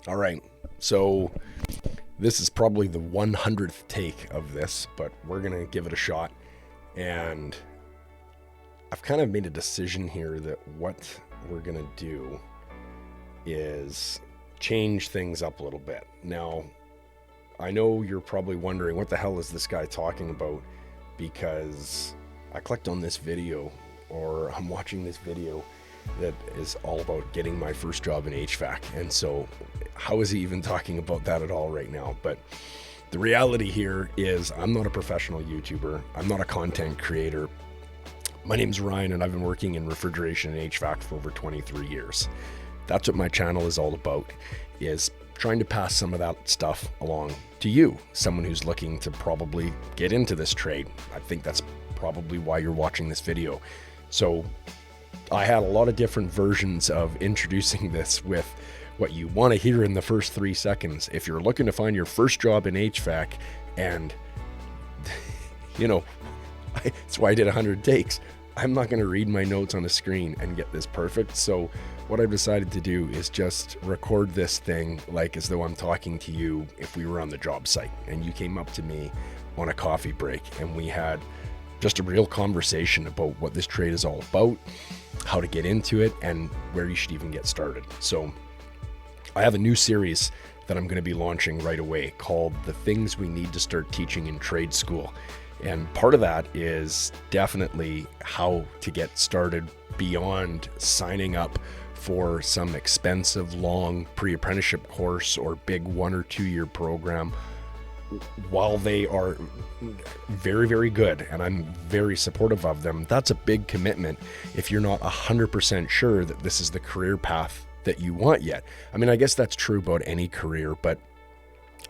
All right, so this is probably the 100th take of this, but we're going to give it a shot. And I've kind of made a decision here that what we're going to do is change things up a little bit. Now, I know you're probably wondering, what the hell is this guy talking about? Because I clicked on this video, or I'm watching this video that is all about getting my first job in HVAC. And so how is he even talking about that at all right now? But the reality here is I'm not a professional YouTuber. I'm not a content creator. My name's Ryan, and I've been working in refrigeration and HVAC for over 23 years. That's what my channel is all about, is trying to pass some of that stuff along to you, someone who's looking to probably get into this trade. I think that's probably why you're watching this video. So I had a lot of different versions of introducing this with what you want to hear in the first 3 seconds. If you're looking to find your first job in HVAC, and that's why I did 100 takes. I'm not going to read my notes on a screen and get this perfect. So what I've decided to do is just record this thing like as though I'm talking to you if we were on the job site and you came up to me on a coffee break and we had just a real conversation about what this trade is all about, how to get into it, and where you should even get started. So I have a new series that I'm going to be launching right away called The Things We Need to Start Teaching in Trade School. And part of that is definitely how to get started beyond signing up for some expensive, long pre-apprenticeship course or big 1 or 2 year program. While they are very, very good, and I'm very supportive of them, that's a big commitment if you're not 100% sure that this is the career path that you want yet. I mean, I guess that's true about any career, but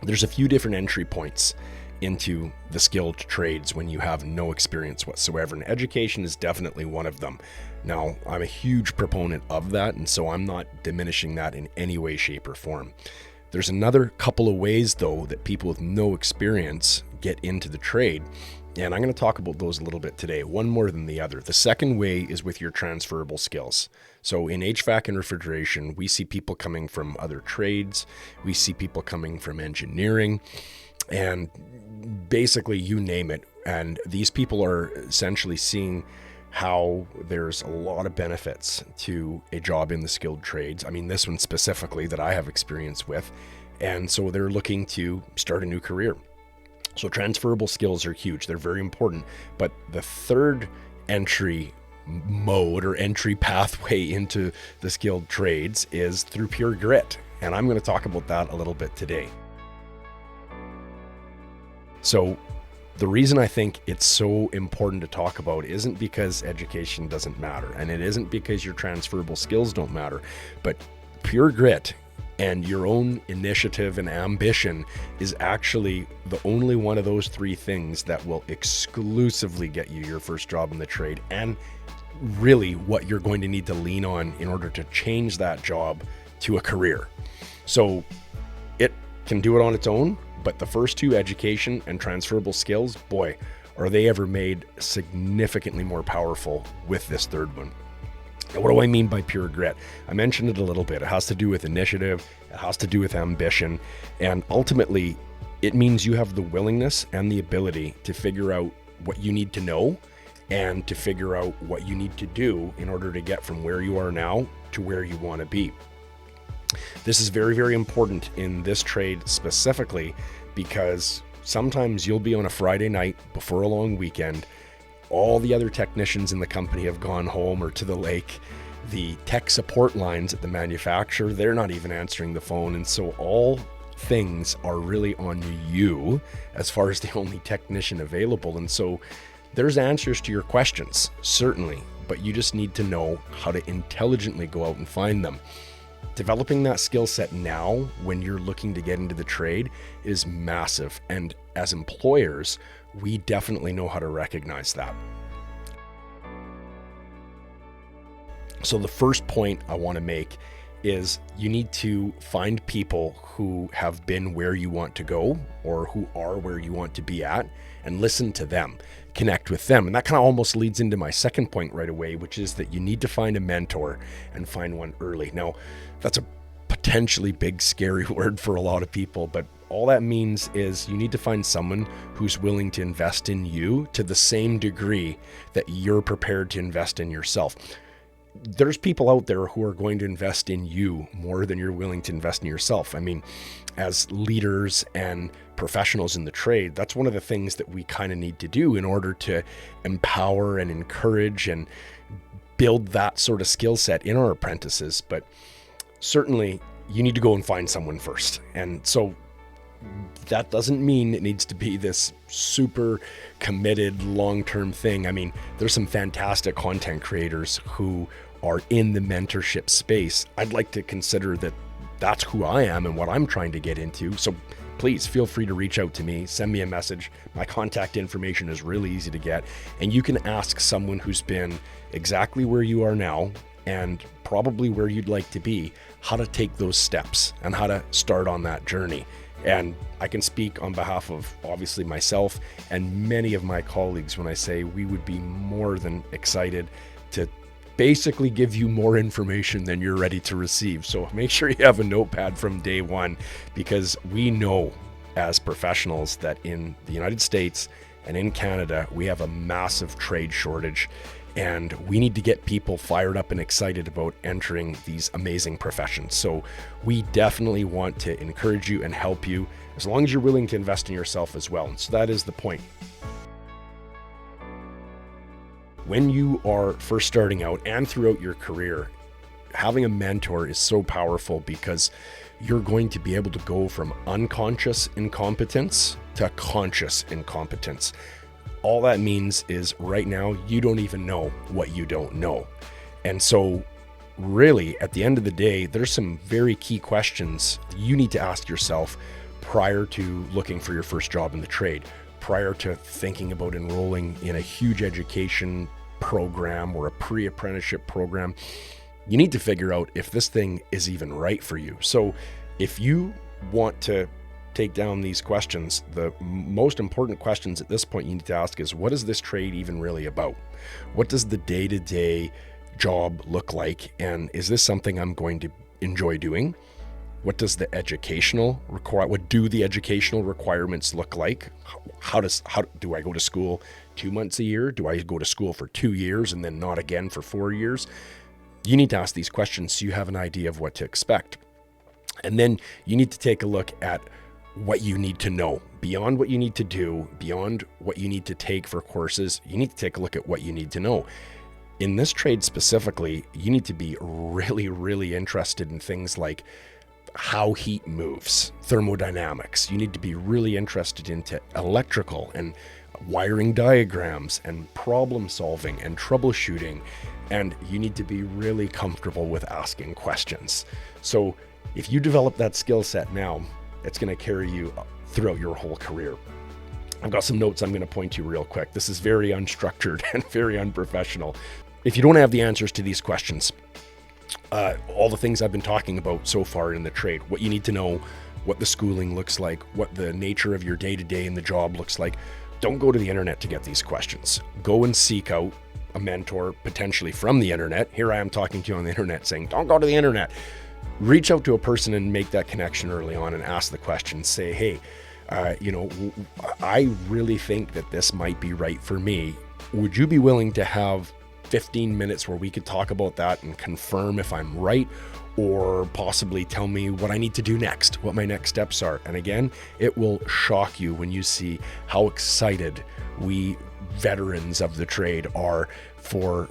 there's a few different entry points into the skilled trades when you have no experience whatsoever, and education is definitely one of them. Now, I'm a huge proponent of that, and so I'm not diminishing that in any way, shape, or form. There's another couple of ways, though, that people with no experience get into the trade, and I'm going to talk about those a little bit today, one more than the other. The second way is with your transferable skills. So in HVAC and refrigeration, we see people coming from other trades, we see people coming from engineering, and basically you name it. And these people are essentially seeing how there's a lot of benefits to a job in the skilled trades. I mean, this one specifically that I have experience with. And so they're looking to start a new career. So transferable skills are huge. They're very important. But the third entry mode or entry pathway into the skilled trades is through pure grit. And I'm going to talk about that a little bit today. So the reason I think it's so important to talk about isn't because education doesn't matter, and it isn't because your transferable skills don't matter, but pure grit and your own initiative and ambition is actually the only one of those 3 things that will exclusively get you your first job in the trade, and really what you're going to need to lean on in order to change that job to a career. So it can do it on its own, but the first 2, education and transferable skills, boy, are they ever made significantly more powerful with this third one. Now, what do I mean by pure grit? I mentioned it a little bit. It has to do with initiative, it has to do with ambition, and ultimately, it means you have the willingness and the ability to figure out what you need to know and to figure out what you need to do in order to get from where you are now to where you want to be. This is very, very important in this trade specifically because sometimes you'll be on a Friday night before a long weekend. All the other technicians in the company have gone home or to the lake. The tech support lines at the manufacturer, they're not even answering the phone. And so all things are really on you as far as the only technician available. And so there's answers to your questions, certainly, but you just need to know how to intelligently go out and find them. Developing that skill set now when you're looking to get into the trade is massive. And as employers, we definitely know how to recognize that. So the first point I want to make is you need to find people who have been where you want to go or who are where you want to be at and listen to them, connect with them. And that kind of almost leads into my second point right away, which is that you need to find a mentor and find one early. Now, that's a potentially big, scary word for a lot of people, but all that means is you need to find someone who's willing to invest in you to the same degree that you're prepared to invest in yourself. There's people out there who are going to invest in you more than you're willing to invest in yourself. I mean, as leaders and professionals in the trade, that's one of the things that we kind of need to do in order to empower and encourage and build that sort of skill set in our apprentices. But certainly you need to go and find someone first. And so that doesn't mean it needs to be this super committed long-term thing. I mean, there's some fantastic content creators who are in the mentorship space. I'd like to consider that that's who I am and what I'm trying to get into. So please feel free to reach out to me, send me a message. My contact information is really easy to get. And you can ask someone who's been exactly where you are now and probably where you'd like to be, how to take those steps and how to start on that journey. And I can speak on behalf of obviously myself and many of my colleagues when I say we would be more than excited to basically give you more information than you're ready to receive. So make sure you have a notepad from day one, because we know as professionals that in the United States and in Canada, we have a massive trade shortage, and we need to get people fired up and excited about entering these amazing professions. So we definitely want to encourage you and help you as long as you're willing to invest in yourself as well. And so that is the point. When you are first starting out and throughout your career, having a mentor is so powerful because you're going to be able to go from unconscious incompetence to conscious incompetence. All that means is right now, you don't even know what you don't know. And so really, at the end of the day, there's some very key questions you need to ask yourself prior to looking for your first job in the trade, prior to thinking about enrolling in a huge education program or a pre-apprenticeship program. You need to figure out if this thing is even right for you. So if you want to take down these questions, the most important questions at this point you need to ask is, what is this trade even really about? What does the day-to-day job look like? And is this something I'm going to enjoy doing? What does the educational what do the educational requirements look like? How do I go to school 2 months a year? Do I go to school for 2 years and then not again for 4 years? You need to ask these questions so you have an idea of what to expect. And then you need to take a look at what you need to know beyond what you need to do, beyond what you need to take for courses. You need to take a look at what you need to know. In this trade specifically, you need to be really, really interested in things like how heat moves, thermodynamics. You need to be really interested into electrical and wiring diagrams and problem solving and troubleshooting. And you need to be really comfortable with asking questions. So if you develop that skill set now, it's going to carry you throughout your whole career. I've got some notes I'm going to point to real quick. This is very unstructured and very unprofessional. If you don't have the answers to these questions, all the things I've been talking about so far in the trade, what you need to know, what the schooling looks like, what the nature of your day-to-day in the job looks like, don't go to the internet to get these questions. Go and seek out a mentor, potentially from the internet. Here I am talking to you on the internet saying, don't go to the internet. Reach out to a person and make that connection early on and ask the question. Say, hey, I really think that this might be right for me. Would you be willing to have 15 minutes where we could talk about that and confirm if I'm right, or possibly tell me what I need to do next, what my next steps are? And again, it will shock you when you see how excited we veterans of the trade are for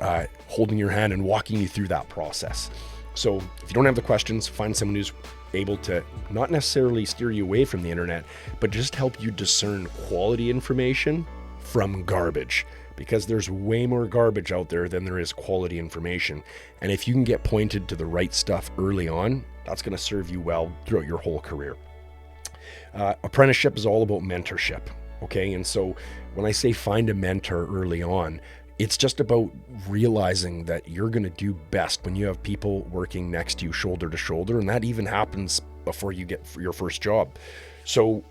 holding your hand and walking you through that process. So if you don't have the questions, find someone who's able to not necessarily steer you away from the internet, but just help you discern quality information from garbage, because there's way more garbage out there than there is quality information. And if you can get pointed to the right stuff early on, that's going to serve you well throughout your whole career. Apprenticeship is all about mentorship. Okay. And so when I say find a mentor early on, it's just about realizing that you're going to do best when you have people working next to you shoulder to shoulder. And that even happens before you get your first job. So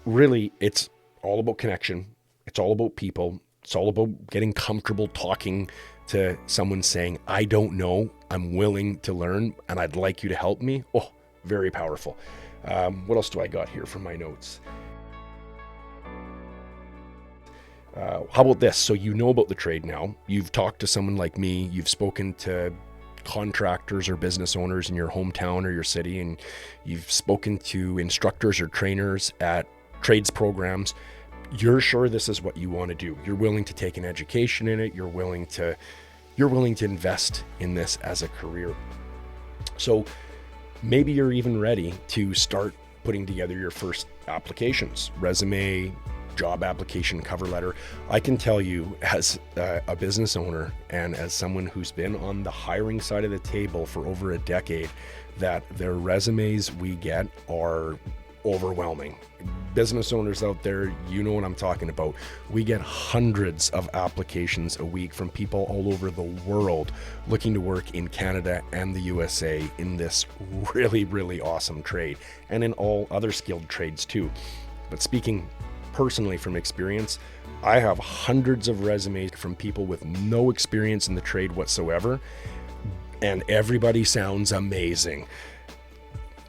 really, it's all about connection. It's all about people. It's all about getting comfortable talking to someone saying, I don't know, I'm willing to learn, and I'd like you to help me. Oh, very powerful. What else do I got here from my notes? How about this? So you know about the trade now. You've talked to someone like me. You've spoken to contractors or business owners in your hometown or your city, and you've spoken to instructors or trainers at trades programs. You're sure this is what you want to do. You're willing to take an education in it. You're willing to invest in this as a career. So maybe you're even ready to start putting together your first applications, resume, job application, cover letter. I can tell you as a business owner and as someone who's been on the hiring side of the table for over a decade, that their resumes we get are overwhelming. Business owners out there, you know what I'm talking about. We get hundreds of applications a week from people all over the world looking to work in Canada and the USA in this really, really awesome trade, and in all other skilled trades too. But speaking personally from experience, I have hundreds of resumes from people with no experience in the trade whatsoever, and everybody sounds amazing.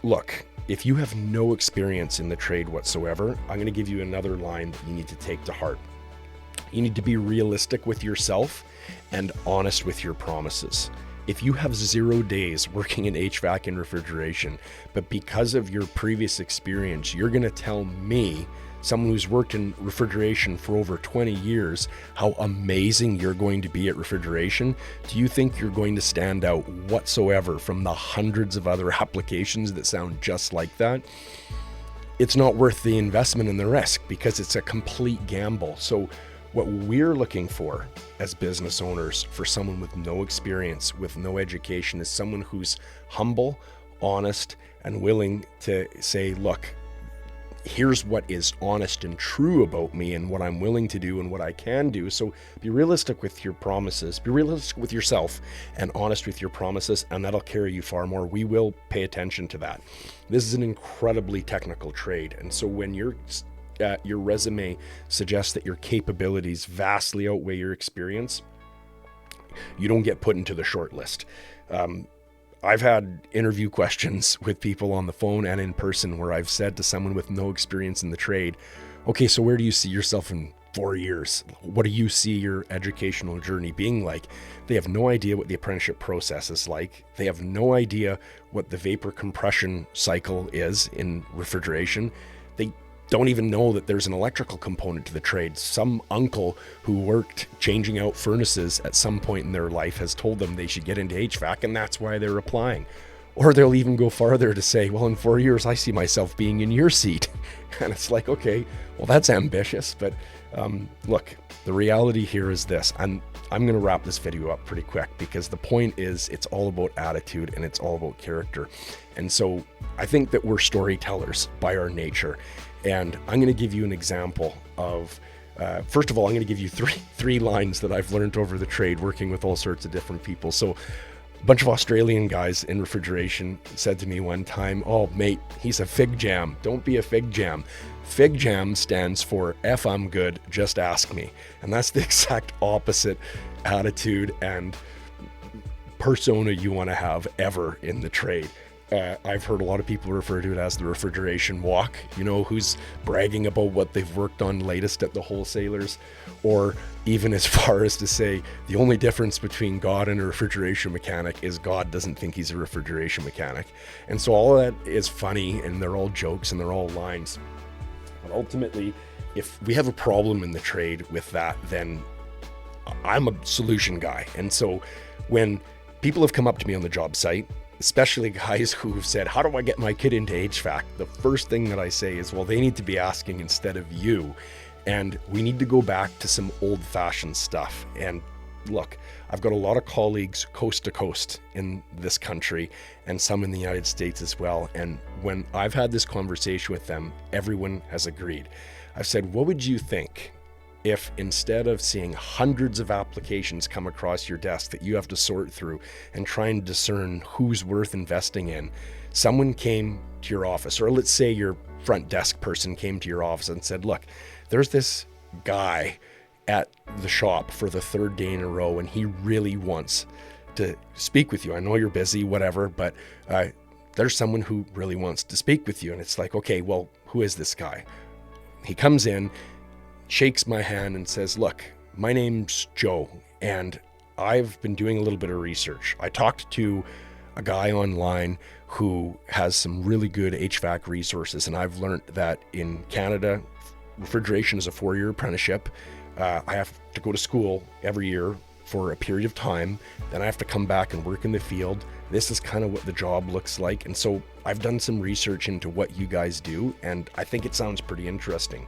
Look, if you have no experience in the trade whatsoever, I'm going to give you another line that you need to take to heart. You need to be realistic with yourself and honest with your promises. If you have 0 days working in HVAC and refrigeration, but because of your previous experience, you're going to tell me, someone who's worked in refrigeration for over 20 years, how amazing you're going to be at refrigeration, do you think you're going to stand out whatsoever from the hundreds of other applications that sound just like that? It's not worth the investment and the risk, because it's a complete gamble. So what we're looking for as business owners for someone with no experience, with no education, is someone who's humble, honest, and willing to say, look, here's what is honest and true about me and what I'm willing to do and what I can do. So be realistic with your promises, be realistic with yourself and honest with your promises, and that'll carry you far more. We will pay attention to that. This is an incredibly technical trade. And so when your resume suggests that your capabilities vastly outweigh your experience, you don't get put into the short list. I've had interview questions with people on the phone and in person where I've said to someone with no experience in the trade, okay, so where do you see yourself in 4 years? What do you see your educational journey being like? They have no idea what the apprenticeship process is like. They have no idea what the vapor compression cycle is in refrigeration. They don't even know that there's an electrical component to the trade. Some uncle who worked changing out furnaces at some point in their life has told them they should get into HVAC, and that's why they're applying. Or they'll even go farther to say, well, in 4 years, I see myself being in your seat. And it's like, okay, well, that's ambitious. But look, the reality here is this. I'm going to wrap this video up pretty quick, because the point is it's all about attitude and it's all about character. And so I think that we're storytellers by our nature. And I'm going to give you an example of, first of all, I'm going to give you three lines that I've learned over the trade working with all sorts of different people. So a bunch of Australian guys in refrigeration said to me one time, oh, mate, he's a fig jam. Don't be a fig jam. Fig jam stands for F, I'm good, just ask me. And that's the exact opposite attitude and persona you want to have ever in the trade. I've heard a lot of people refer to it as the refrigeration walk, you know, who's bragging about what they've worked on latest at the wholesalers, or even as far as to say the only difference between God and a refrigeration mechanic is God doesn't think he's a refrigeration mechanic. And so all of that is funny, and they're all jokes and they're all lines. But ultimately, if we have a problem in the trade with that, then I'm a solution guy. And so when people have come up to me on the job site, especially guys who've said, how do I get my kid into HVAC? The first thing that I say is, well, they need to be asking instead of you. And we need to go back to some old-fashioned stuff. And look, I've got a lot of colleagues coast to coast in this country and some in the United States as well. And when I've had this conversation with them, everyone has agreed. I've said, what would you think if instead of seeing hundreds of applications come across your desk that you have to sort through and try and discern who's worth investing in, someone came to your office, or let's say your front desk person came to your office and said, look, there's this guy at the shop for the third day in a row, and he really wants to speak with you. I know you're busy, whatever, but there's someone who really wants to speak with you. And it's like, okay, well, who is this guy? He comes in, shakes my hand and says, look, my name's Joe, and I've been doing a little bit of research. I talked to a guy online who has some really good HVAC resources, and I've learned that in Canada, refrigeration is a 4-year apprenticeship. I have to go to school every year for a period of time. Then I have to come back and work in the field. This is kind of what the job looks like. And so I've done some research into what you guys do, and I think it sounds pretty interesting.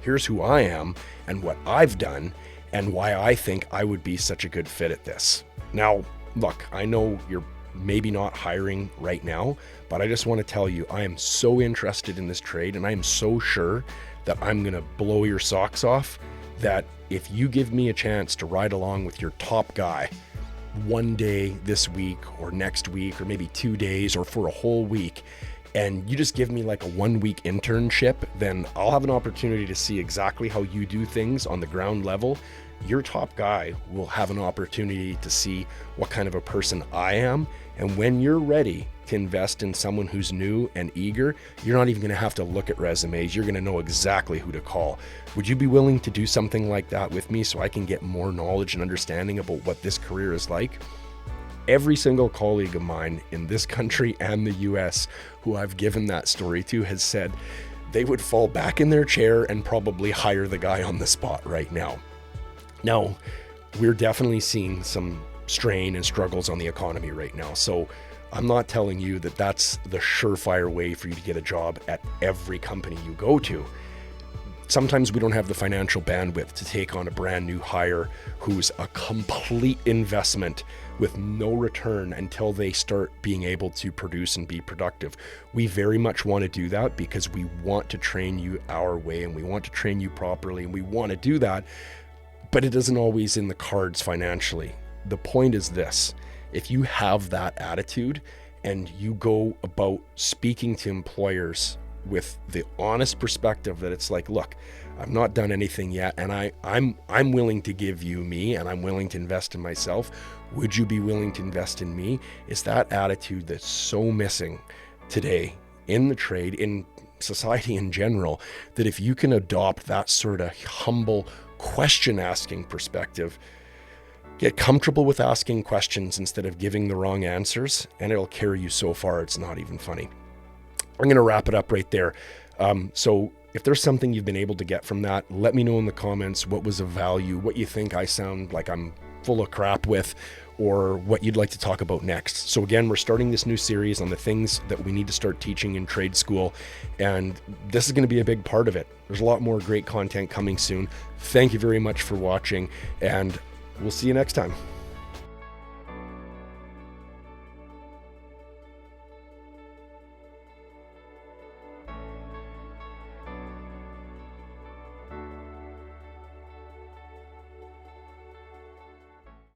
Here's who I am and what I've done and why I think I would be such a good fit at this. Now, look, I know you're maybe not hiring right now, but I just want to tell you, I am so interested in this trade, and I am so sure that I'm going to blow your socks off, that if you give me a chance to ride along with your top guy one day this week or next week, or maybe 2 days or for a whole week, and you just give me like a 1-week internship, then I'll have an opportunity to see exactly how you do things on the ground level. Your top guy will have an opportunity to see what kind of a person I am. And when you're ready to invest in someone who's new and eager, you're not even going to have to look at resumes. You're going to know exactly who to call. Would you be willing to do something like that with me so I can get more knowledge and understanding about what this career is like? Every single colleague of mine in this country and the US who I've given that story to has said they would fall back in their chair and probably hire the guy on the spot right now. Now, we're definitely seeing some strain and struggles on the economy right now. So I'm not telling you that that's the surefire way for you to get a job at every company you go to. Sometimes we don't have the financial bandwidth to take on a brand new hire who's a complete investment with no return until they start being able to produce and be productive. We very much want to do that because we want to train you our way, and we want to train you properly, and we want to do that, but it isn't always in the cards financially. The point is this: if you have that attitude and you go about speaking to employers with the honest perspective that it's like, look, I've not done anything yet, and I'm willing to give you me, and I'm willing to invest in myself. Would you be willing to invest in me? It's that attitude that's so missing today in the trade, in society in general, that if you can adopt that sort of humble question asking perspective, get comfortable with asking questions instead of giving the wrong answers, and it'll carry you so far it's not even funny. I'm going to wrap it up right there. So if there's something you've been able to get from that, let me know in the comments what was of value, what you think I sound like I'm full of crap with, or what you'd like to talk about next. So again, we're starting this new series on the things that we need to start teaching in trade school, and this is going to be a big part of it. There's a lot more great content coming soon. Thank you very much for watching, and we'll see you next time.